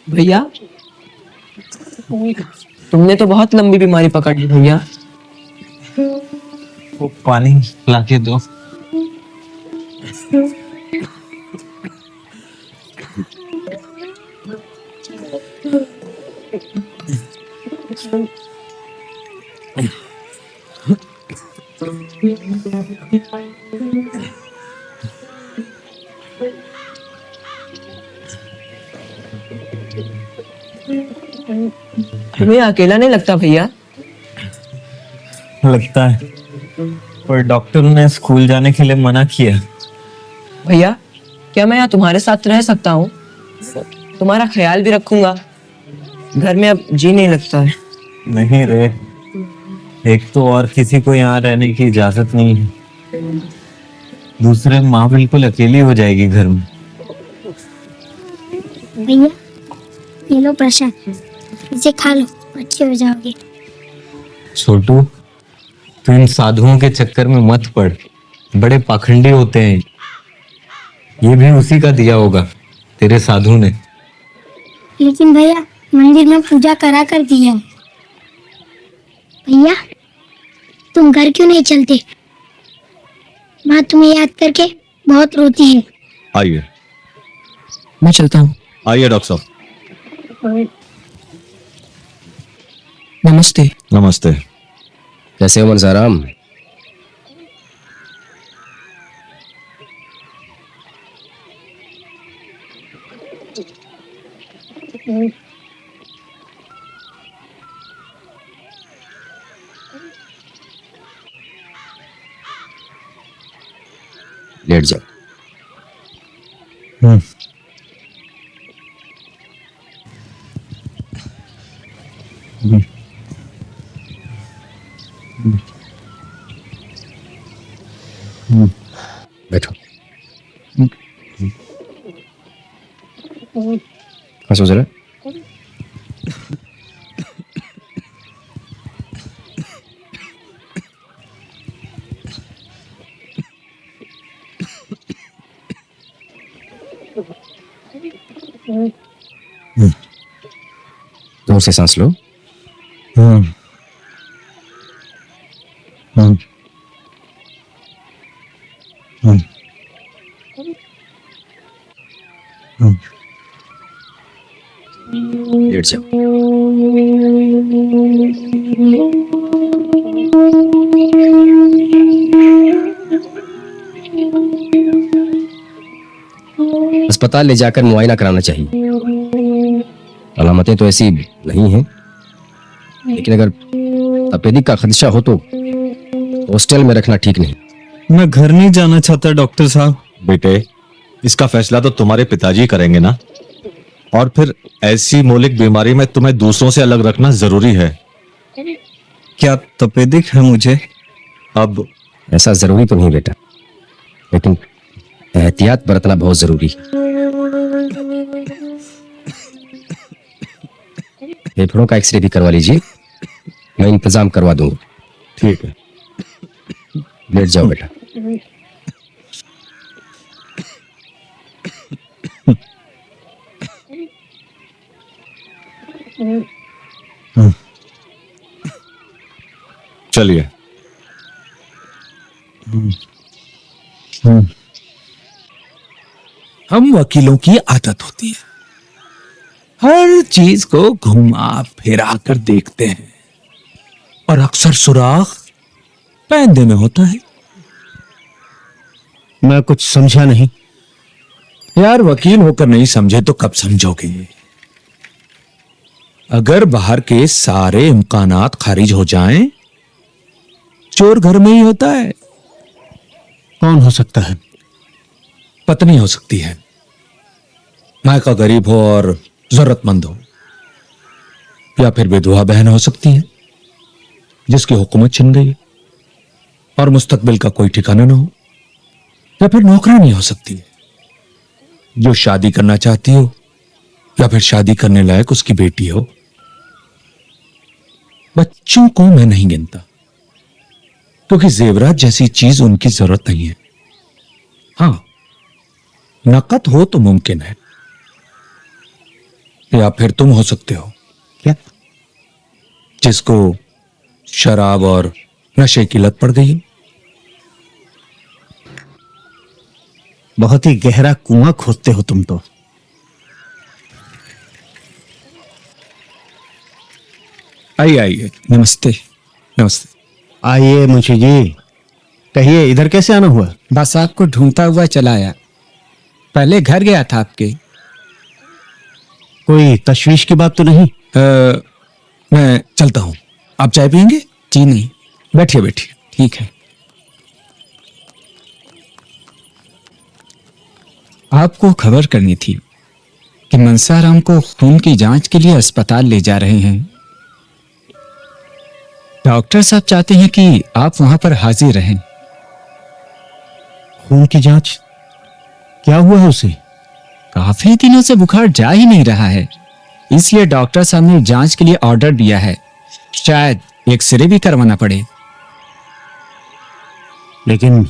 भैया, तुमने तो बहुत लंबी बीमारी पकड़ ली भैया। वो पानी लाके दो। तुम्हें अकेला नहीं लगता भैया? लगता है, पर डॉक्टर ने स्कूल जाने के लिए मना किया। भैया, क्या मैं यहाँ तुम्हारे साथ रह सकता हूँ? तुम्हारा ख्याल भी रखूंगा। घर में अब जी नहीं लगता है। नहीं रे, एक तो और किसी को यहाँ रहने की इजाजत नहीं है, दूसरे माँ बिल्कुल अकेली हो जाएगी घर में। भैया, ये लो प्रसाद, इसे खा लो, अच्छे हो जाओगे। छोटू, तू इन साधुओं के चक्कर में मत पड़, बड़े पाखंडी होते हैं। ये भी उसी का दिया होगा, तेरे साधु ने। लेकिन भैया, मंदिर में पूजा करा कर दिया है। भैया, तुम घर क्यों नहीं चलते? माँ तुम्हें याद करके बहुत रोती है। आइए मैं चलता हूँ। आइए डॉक्टर साहब। नमस्ते। नमस्ते। कैसे हो मनसाराम? लेट जाओ। बैठो। हंसो जरा। जोर से सांस लो। लेट जाओ। अस्पताल ले जाकर मुआयना कराना चाहिए। अलामतें तो ऐसी नहीं हैं, लेकिन अगर तपेदिक का खदशा हो तो हॉस्टल में रखना ठीक नहीं। मैं घर नहीं जाना चाहता डॉक्टर साहब। बेटे, इसका फैसला तो तुम्हारे पिताजी करेंगे ना, और फिर ऐसी मौलिक बीमारी में तुम्हें दूसरों से अलग रखना जरूरी है। क्या तपेदिक है मुझे? अब ऐसा जरूरी तो नहीं बेटा, लेकिन एहतियात बरतना बहुत जरूरी है। फेफड़ों का एक्सरे भी करवा लीजिए, मैं इंतजाम करवा दूंगा। ठीक है। लेट जाओ बेटा। चलिए। हम वकीलों की आदत होती है, हर चीज को घुमा फिरा कर देखते हैं, और अक्सर सुराख पैंदे में होता है। मैं कुछ समझा नहीं। यार, वकील होकर नहीं समझे तो कब समझोगे? अगर बाहर के सारे इम्कानात खारिज हो जाएं, चोर घर में ही होता है। कौन हो सकता है? पत्नी हो सकती है, मायका गरीब हो और जरूरतमंद हो, या फिर विधवा बहन हो सकती है जिसकी हुकूमत छिन गई और मुस्तकबिल का कोई ठिकाना ना हो, या फिर नौकरानी हो सकती है जो शादी करना चाहती हो, या फिर शादी करने लायक उसकी बेटी हो। बच्चों को मैं नहीं गिनता, क्योंकि जेवरात जैसी चीज उनकी जरूरत नहीं है। हाँ, नकद हो तो मुमकिन है, या फिर तुम हो सकते हो क्या? जिसको शराब और नशे की लत पड़ गई है। बहुत ही गहरा कुआं खोदते हो तुम तो। आइए आइए, नमस्ते नमस्ते। आइए मुंशी जी, कहिए इधर कैसे आना हुआ? बस आपको ढूंढता हुआ चला आया। पहले घर गया था आपके। कोई तशवीश की बात तो नहीं? मैं चलता हूं, आप चाय पियेंगे? जी नहीं। बैठिए बैठिए। ठीक है। आपको खबर करनी थी कि मनसाराम को खून की जांच के लिए अस्पताल ले जा रहे हैं। डॉक्टर साहब चाहते हैं कि आप वहां पर हाजिर रहें। खून की जांच? क्या हुआ है उसे? काफी दिनों से बुखार जा ही नहीं रहा है, इसलिए डॉक्टर साहब ने जांच के लिए ऑर्डर दिया है। शायद एक्सरे भी करवाना पड़े। लेकिन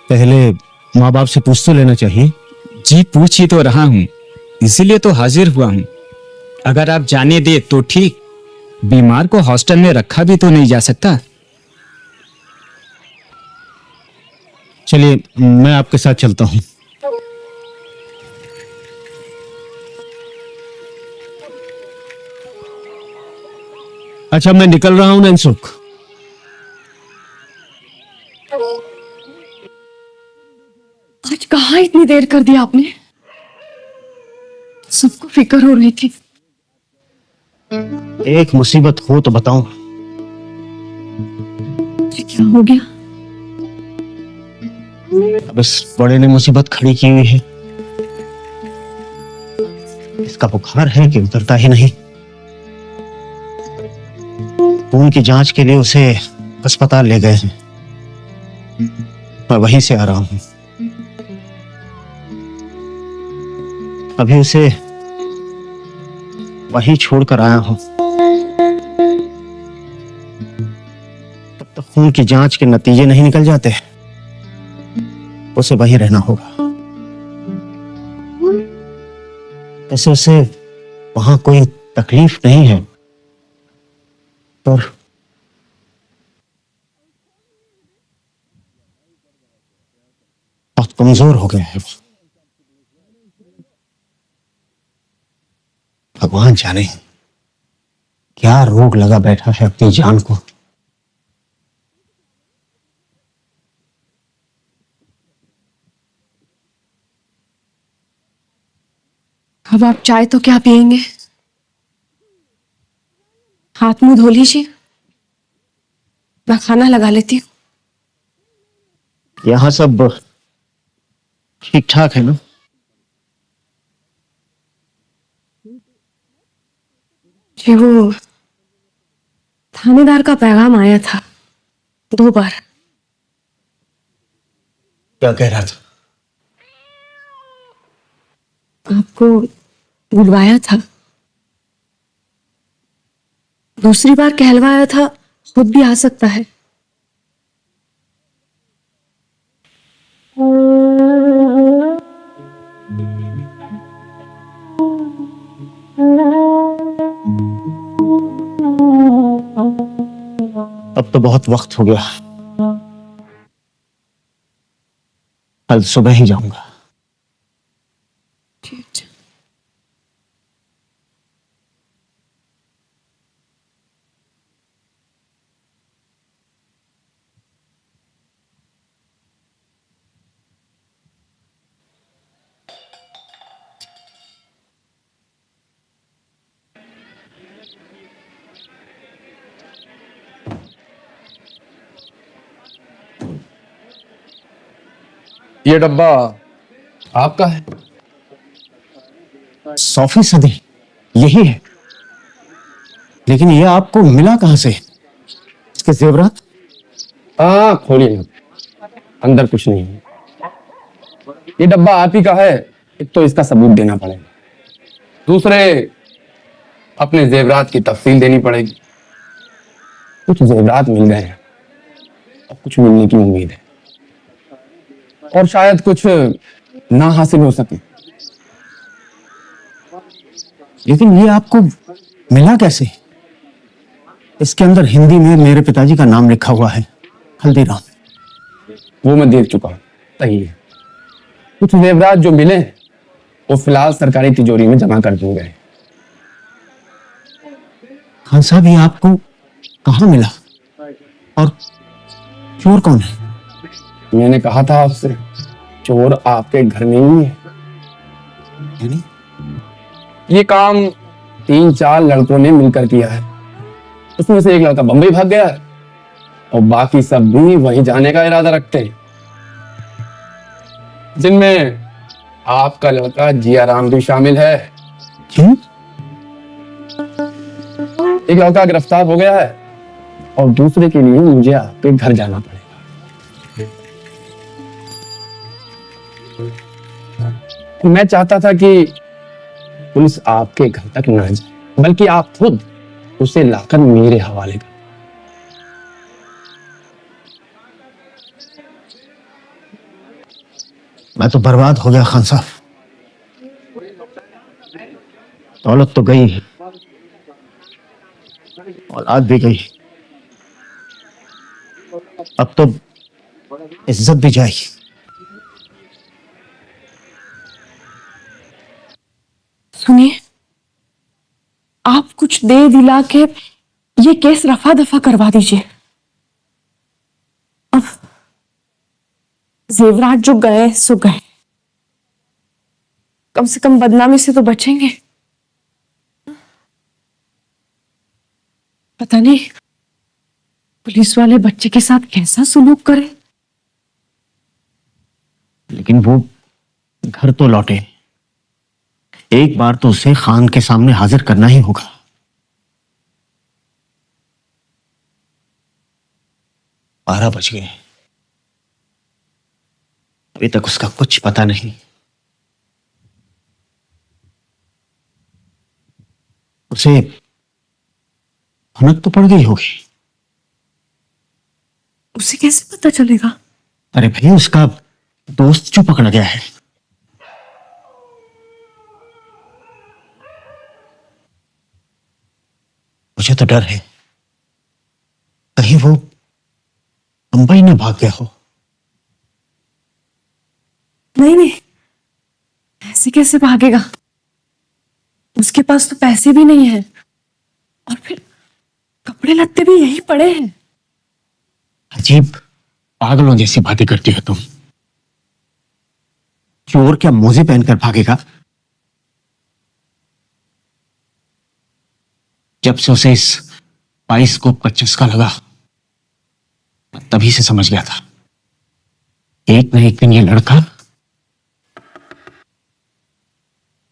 पहले माँ बाप से पूछ तो लेना चाहिए। जी पूछ ही तो रहा हूं, इसीलिए तो हाजिर हुआ हूं। अगर आप जाने दे तो ठीक, बीमार को हॉस्टल में रखा भी तो नहीं जा सकता। चलिए मैं आपके साथ चलता हूं। अच्छा, मैं निकल रहा हूं नैनसुख। आज कहाँ इतनी देर कर दी आपने? सबको फिक्र हो रही थी। एक मुसीबत हो तो बताऊं। ये क्या हो गया? अब इस बड़े ने मुसीबत खड़ी की हुई है। इसका बुखार है कि उतरता ही नहीं। खून की जांच के लिए उसे अस्पताल ले गए हैं। मैं वहीं से आ रहा हूं। अभी उसे वहीं छोड़कर आया हूं। तब तक खून की जांच के नतीजे नहीं निकल जाते, उसे वहीं रहना होगा। ऐसे उसे वहां कोई तकलीफ नहीं है, पर बहुत कमजोर हो गया है वो। भगवान जाने क्या रोग लगा बैठा है अपनी जान को। अब आप चाय तो क्या पियेंगे? हाथ मुंह धो लीजिए, मैं खाना लगा लेती हूँ। यहां सब ठीक ठाक है ना? जी वो थानेदार का पैगाम आया था 2 बार। क्या कह रहा था? आपको बुलवाया था, दूसरी बार कहलवाया था खुद भी आ सकता है। अब तो बहुत वक्त हो गया, कल सुबह ही जाऊंगा। ये डब्बा आपका है? 100% यही है। लेकिन ये आपको मिला कहां से? इसके जेवरात? हाँ खोलिए ना, अंदर कुछ नहीं है। ये डब्बा आप ही का है, एक तो इसका सबूत देना पड़ेगा, दूसरे अपने जेवरात की तफसील देनी पड़ेगी। कुछ जेवरात मिल गए हैं और कुछ मिलने की उम्मीद है, और शायद कुछ ना हासिल हो सके। लेकिन ये आपको मिला कैसे? इसके अंदर हिंदी में मेरे पिताजी का नाम लिखा हुआ है, हल्दीराम। वो मैं देख चुका हूं, सही है। कुछ जेवरात जो मिले वो फिलहाल सरकारी तिजोरी में जमा कर दिए गए। खान साहब, ये आपको कहाँ मिला और चोर कौन है? मैंने कहा था आपसे, चोर आपके घर में ही है। यानी ये काम 3-4 लड़कों ने मिलकर किया है। उसमें से एक लड़का बंबई भाग गया है और बाकी सब भी वहीं जाने का इरादा रखते हैं, जिनमें आपका लड़का जियाराम भी शामिल है। क्यों? एक लड़का गिरफ्तार हो गया है और दूसरे के लिए मुझे आपके घर जाना पड़ेगा। मैं चाहता था कि पुलिस आपके घर तक ना जाए, बल्कि आप खुद उसे लाकर मेरे हवाले कर। मैं तो बर्बाद हो गया खान साहब। दौलत तो गई, औलाद भी गई, अब तो इज्जत भी जाएगी। सुनिए, आप कुछ दे दिला के ये केस रफा दफा करवा दीजिए। अब जेवरात जो गए सो गए, कम से कम बदनामी से तो बचेंगे। पता नहीं पुलिस वाले बच्चे के साथ कैसा सुलूक करे। लेकिन वो घर तो लौटे, एक बार तो उसे खान के सामने हाजिर करना ही होगा। 12 बज गए, अभी तक उसका कुछ पता नहीं। उसे भनक तो पड़ गई होगी। उसे कैसे पता चलेगा? अरे भाई, उसका दोस्त जो पकड़ा गया है। मुझे तो डर है कहीं वो मुंबई न भाग गया हो। नहीं नहीं, ऐसे कैसे भागेगा? उसके पास तो पैसे भी नहीं है, और फिर कपड़े लत्ते भी यही पड़े हैं। अजीब पागलों जैसी बातें करती हो तुम। चोर क्या मोजे पहनकर भागेगा? जब से उसे इस बाइस्कोप का चस्का लगा, मैं तभी से समझ गया था, एक न एक दिन ये लड़का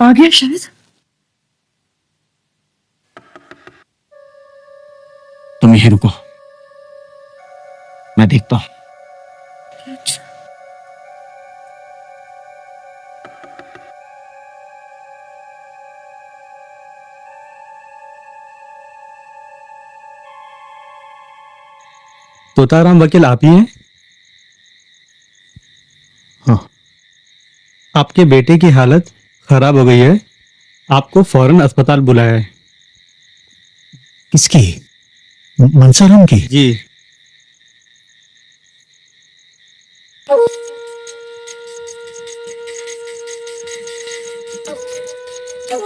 आ गया शायद। तुम यहीं रुको, मैं देखता हूं। तोताराम वकील आप ही हैं? हाँ। आपके बेटे की हालत खराब हो गई है, आपको फौरन अस्पताल बुलाया है। किसकी? मनसाराम की? जी।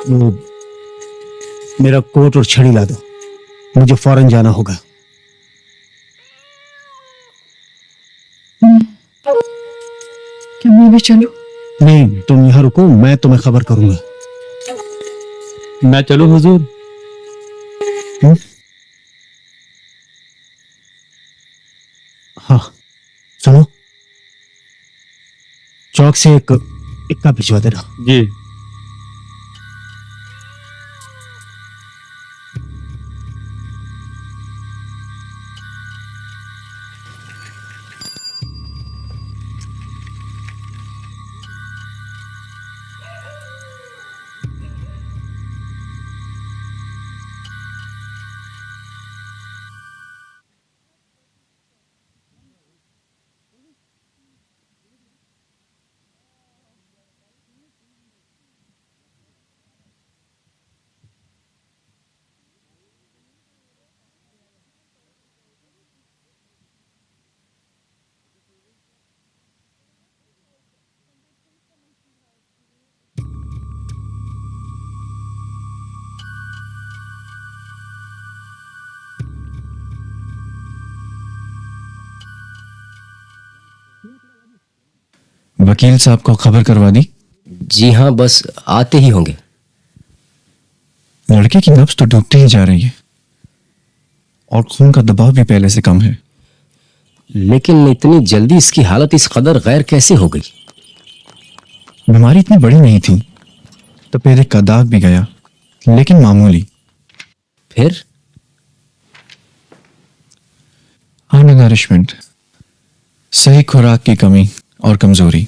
वो मेरा कोट और छड़ी ला दो, मुझे फौरन जाना होगा। क्या मैं भी चलूं? नहीं, तुम यहां रुको, मैं तुम्हें खबर करूंगा। मैं चलूं हुजूर? हाँ, सुनो, चौक से एक इक्का भिजवा देना। जी। वकील साहब को खबर करवा दी? जी हाँ, बस आते ही होंगे। लड़के की नब्ज तो डूबती ही जा रही है और खून का दबाव भी पहले से कम है। लेकिन इतनी जल्दी इसकी हालत इस कदर गैर कैसे हो गई? बीमारी इतनी बड़ी नहीं थी, तपेदिक का दाग भी गया, लेकिन मामूली। फिर नरिशमेंट, सही खुराक की कमी और कमजोरी।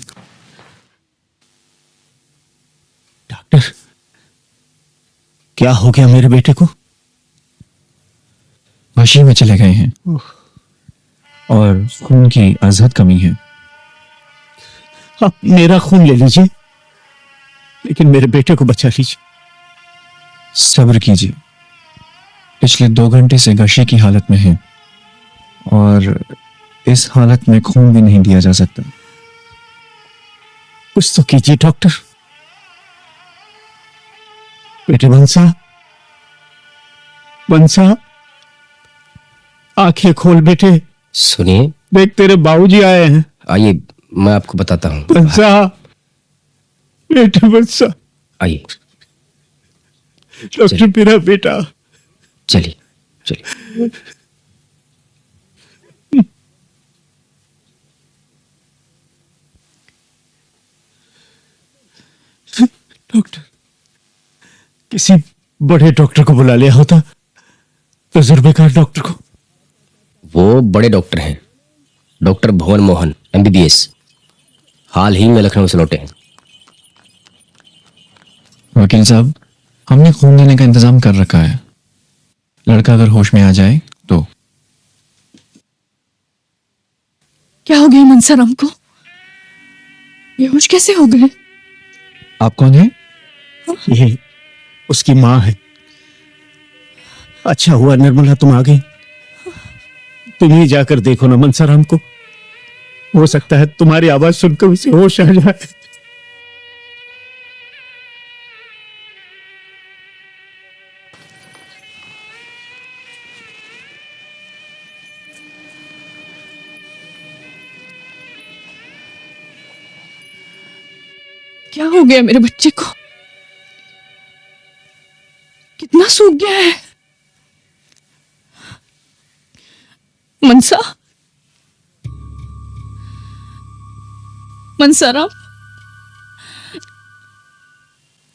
डॉक्टर, क्या हो गया मेरे बेटे को? वशी में चले गए हैं और खून की अजहद कमी है। आप मेरा खून ले लीजिए, लेकिन मेरे बेटे को बचा लीजिए। सब्र कीजिए, पिछले 2 घंटे से गशी की हालत में है और इस हालत में खून भी नहीं दिया जा सकता। कुछ तो कीजिए डॉक्टर। बेटे बंसा, बंसा, आंखें खोल बेटे। सुनिए, देख तेरे बाबूजी आए हैं। आइए मैं आपको बताता हूँ। बंसा, बेटे बंसा। आइए। डॉक्टर मेरा बेटा। चलिए चलिए। डॉक्टर, किसी बड़े डॉक्टर को बुला लिया होता, तजुर्बेकार डॉक्टर को। वो बड़े डॉक्टर हैं, डॉक्टर भुवन मोहन, MBBS। हाल ही में लखनऊ से लौटे हैं। वकील साहब, हमने खून देने का इंतजाम कर रखा है। लड़का अगर होश में आ जाए तो। क्या हो गया मनसाराम को? बेहोश कैसे हो गए? आप कौन है? ये उसकी माँ है। अच्छा हुआ निर्मला तुम आ गई। तुम ही जाकर देखो ना मनसाराम को, हो सकता है तुम्हारी आवाज सुनकर उसे होश आ जाए। क्या हो गया मेरे बच्चे को? कितना सूख गया है। मनसा, मनसाराम,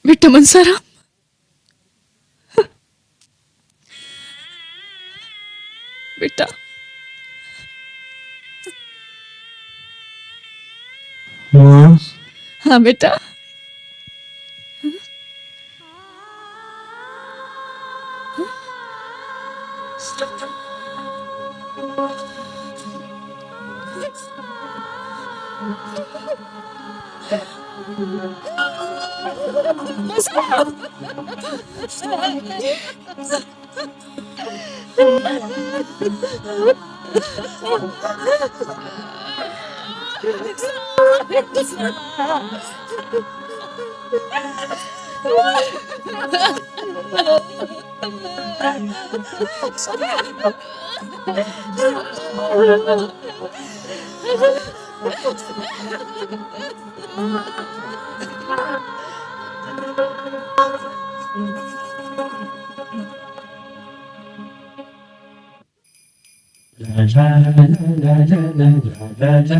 बेटा मनसाराम। बेटा, माँ। हाँ बेटा। la la la la la la la la